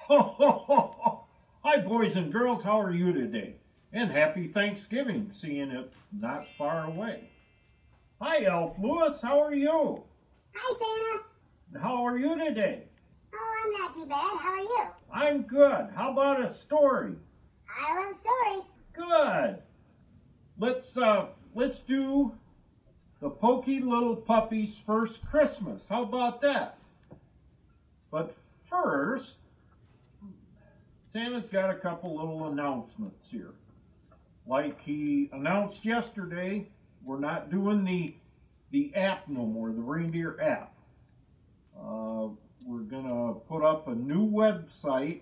Ho, ho, ho, ho. Hi, boys and girls. How are you today? And happy Thanksgiving, seeing it not far away. Hi, Elf Lewis. How are you? Hi, Santa. How are you today? Oh, I'm not too bad. How are you? I'm good. How about a story? I love stories. Good. Let's do the Pokey Little Puppy's First Christmas. How about that? But first, Santa's got a couple little announcements here. Like he announced yesterday, we're not doing the app no more, the Reindeer app. We're going to put up a new website,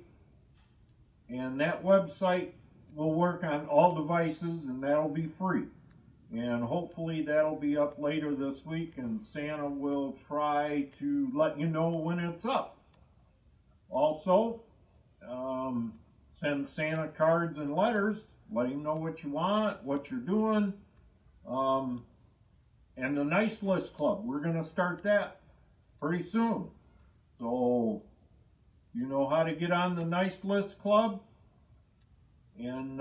and that website will work on all devices, and that'll be free. And hopefully that'll be up later this week, and Santa will try to let you know when it's up. Also, send Santa cards and letters, let him know what you want, what you're doing. And the Nice List Club, we're going to start that pretty soon. So, you know how to get on the Nice List Club. And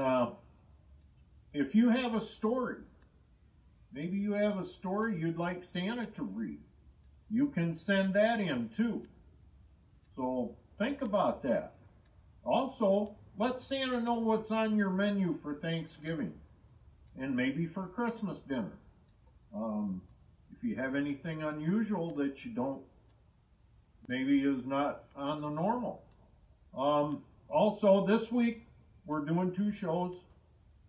if you have a story, maybe you have a story you'd like Santa to read, you can send that in too. So think about that. Also, let Santa know what's on your menu for Thanksgiving and maybe for Christmas dinner. If you have anything unusual that you don't, maybe is not on the normal. Also, this week we're doing 2 shows,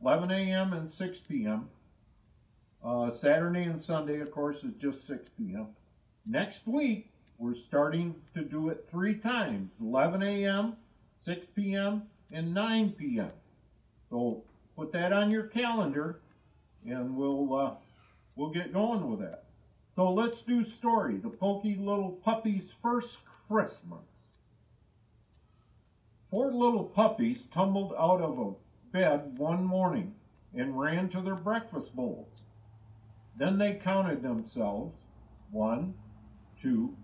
11 a.m. and 6 p.m. Saturday and Sunday, of course, is just 6 p.m. Next week, we're starting to do it 3 times, 11 a.m., 6 p.m., and 9 p.m. So put that on your calendar, and we'll get going with that. So let's do story, the Pokey Little Puppy's First Christmas. 4 little puppies tumbled out of a bed one morning and ran to their breakfast bowls. Then they counted themselves, 1, 2,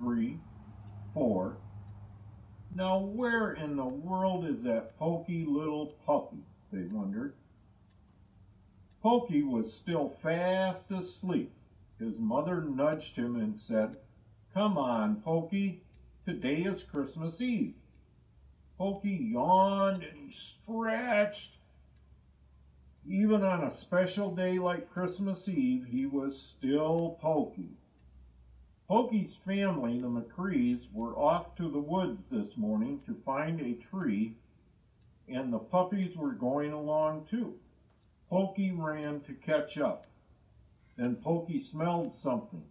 3, 4. Now where in the world is that Pokey little puppy, they wondered. Pokey was still fast asleep. His mother nudged him and said, "Come on, Pokey, today is Christmas Eve." Pokey yawned and he stretched. Even on a special day like Christmas Eve, he was still Pokey. Pokey's family, the McCrees, were off to the woods this morning to find a tree, and the puppies were going along too. Pokey ran to catch up. Then Pokey smelled something.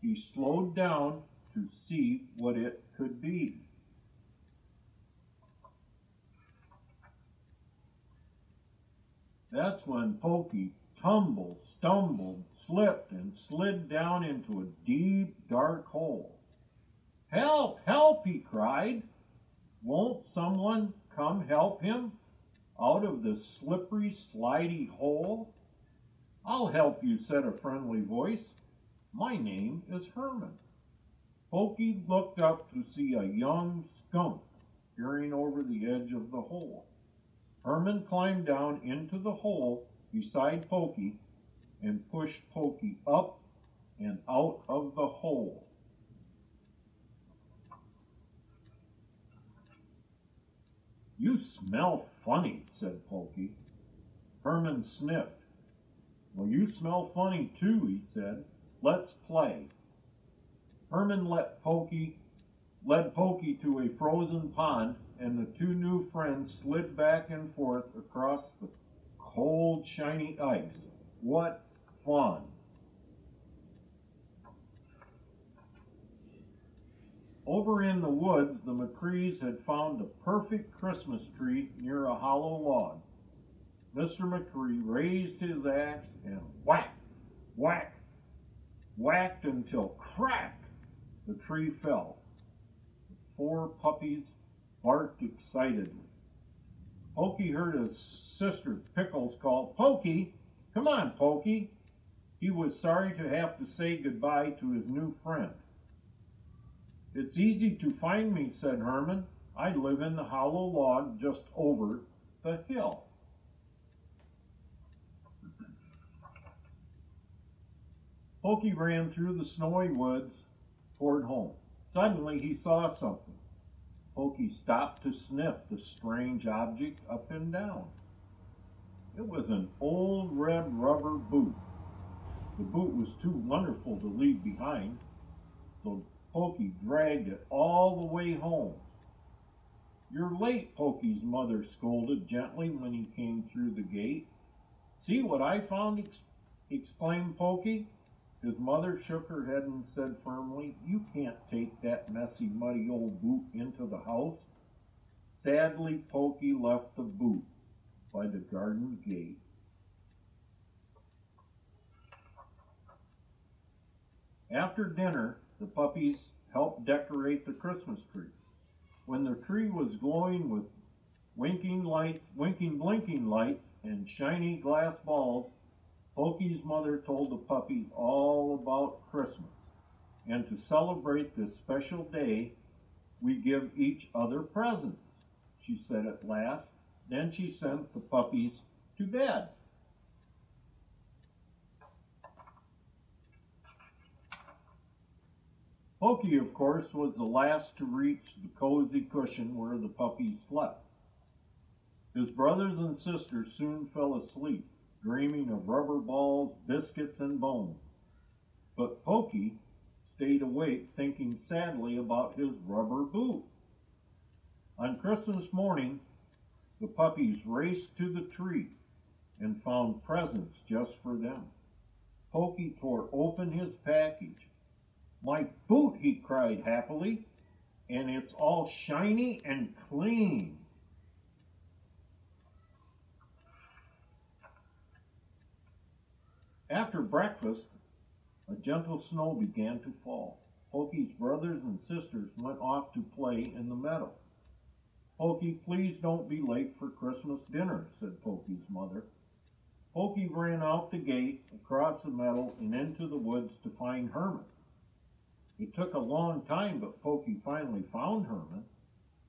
He slowed down to see what it could be. That's when Pokey tumbled, stumbled, slipped, and slid down into a deep, dark hole. "Help! Help!" he cried. "Won't someone come help him out of this slippery, slidey hole?" "I'll help you," said a friendly voice. "My name is Herman." Pokey looked up to see a young skunk peering over the edge of the hole. Herman climbed down into the hole beside Pokey and pushed Pokey up and out of the hole. "You smell funny," said Pokey. Herman sniffed. "Well, you smell funny too," he said. "Let's play." Herman led Pokey to a frozen pond, and the 2 new friends slid back and forth across the cold, shiny ice. What fun! Over in the woods, the McCrees had found the perfect Christmas tree near a hollow log. Mr. McCree raised his axe and whack, whack, whacked until crack, the tree fell. The 4 puppies barked excitedly. Pokey heard his sister Pickles call, "Pokey, come on, Pokey." He was sorry to have to say goodbye to his new friend. "It's easy to find me," said Herman. I live in the hollow log just over the hill. Pokey ran through the snowy woods toward home. Suddenly he saw something. Pokey stopped to sniff the strange object up and down. It was an old red rubber boot. The boot was too wonderful to leave behind, so Pokey dragged it all the way home. "You're late," Pokey's mother scolded gently when he came through the gate. "See what I found?" exclaimed Pokey. His mother shook her head and said firmly, "You can't take that messy, muddy old boot into the house." Sadly, Pokey left the boot by the garden gate. After dinner, the puppies helped decorate the Christmas tree. When the tree was glowing with winking, blinking lights and shiny glass balls, Pokey's mother told the puppies all about Christmas. And to celebrate this special day, we give each other presents, she said at last. Then she sent the puppies to bed. Pokey, of course, was the last to reach the cozy cushion where the puppies slept. His brothers and sisters soon fell asleep, dreaming of rubber balls, biscuits, and bones. But Pokey stayed awake thinking sadly about his rubber boot. On Christmas morning, the puppies raced to the tree and found presents just for them. Pokey tore open his package. "My boot," he cried happily, "and it's all shiny and clean." After breakfast, a gentle snow began to fall. Pokey's brothers and sisters went off to play in the meadow. "Pokey, please don't be late for Christmas dinner," said Pokey's mother. Pokey ran out the gate, across the meadow, and into the woods to find Herman. It took a long time, but Pokey finally found Herman.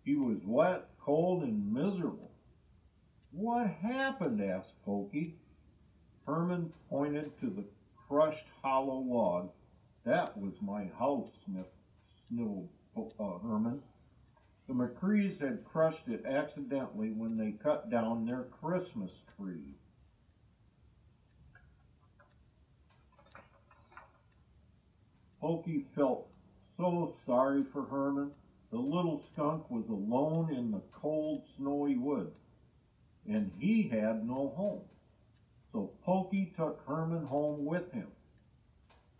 He was wet, cold, and miserable. "What happened?" asked Pokey. Herman pointed to the crushed hollow log. "That was my house," snivelled Herman. "The McCrees had crushed it accidentally when they cut down their Christmas tree." Pokey felt so sorry for Herman. The little skunk was alone in the cold, snowy woods, and he had no home. So Pokey took Herman home with him.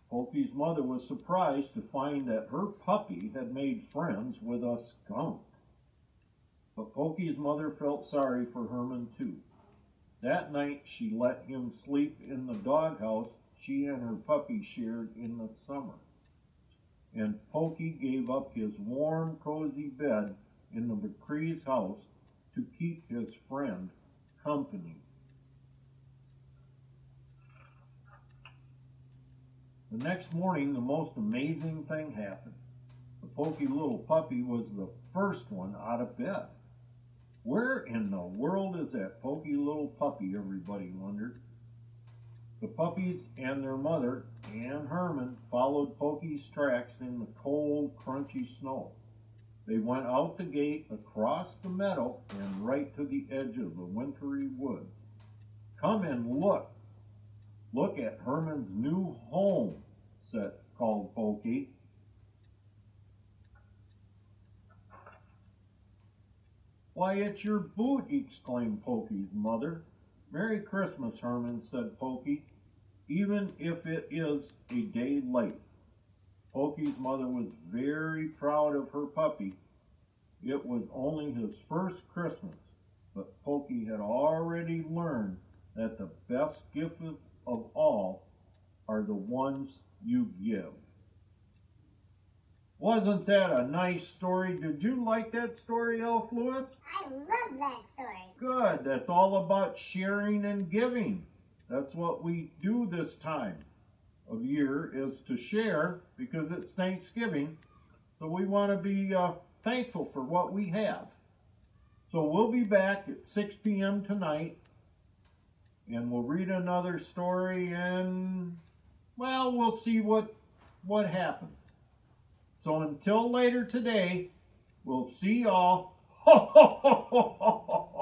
Pokey's mother was surprised to find that her puppy had made friends with a skunk. But Pokey's mother felt sorry for Herman too. That night she let him sleep in the doghouse she and her puppy shared in the summer. And Pokey gave up his warm, cozy bed in the McCree's house to keep his friend company. The next morning, the most amazing thing happened. The Pokey little puppy was the first one out of bed. Where in the world is that Pokey little puppy, everybody wondered. The puppies and their mother, Ann Herman, followed Pokey's tracks in the cold, crunchy snow. They went out the gate, across the meadow, and right to the edge of the wintry woods. "Come and look. Look at Herman's new home," called Pokey. "Why, it's your boot!" exclaimed Pokey's mother. "Merry Christmas, Herman," said Pokey, "even if it is a day late." Pokey's mother was very proud of her puppy. It was only his first Christmas, but Pokey had already learned that the best gift of all are the ones you give. Wasn't that a nice story? Did you like that story, Elf Lewis? I love that story. Good. That's all about sharing and giving. That's what we do this time of year, is to share, because it's Thanksgiving. So we want to be thankful for what we have. So we'll be back at 6 p.m. tonight, and we'll read another story, and, well, we'll see what happens. So until later today, we'll see y'all. Ho, ho, ho, ho, ho, ho.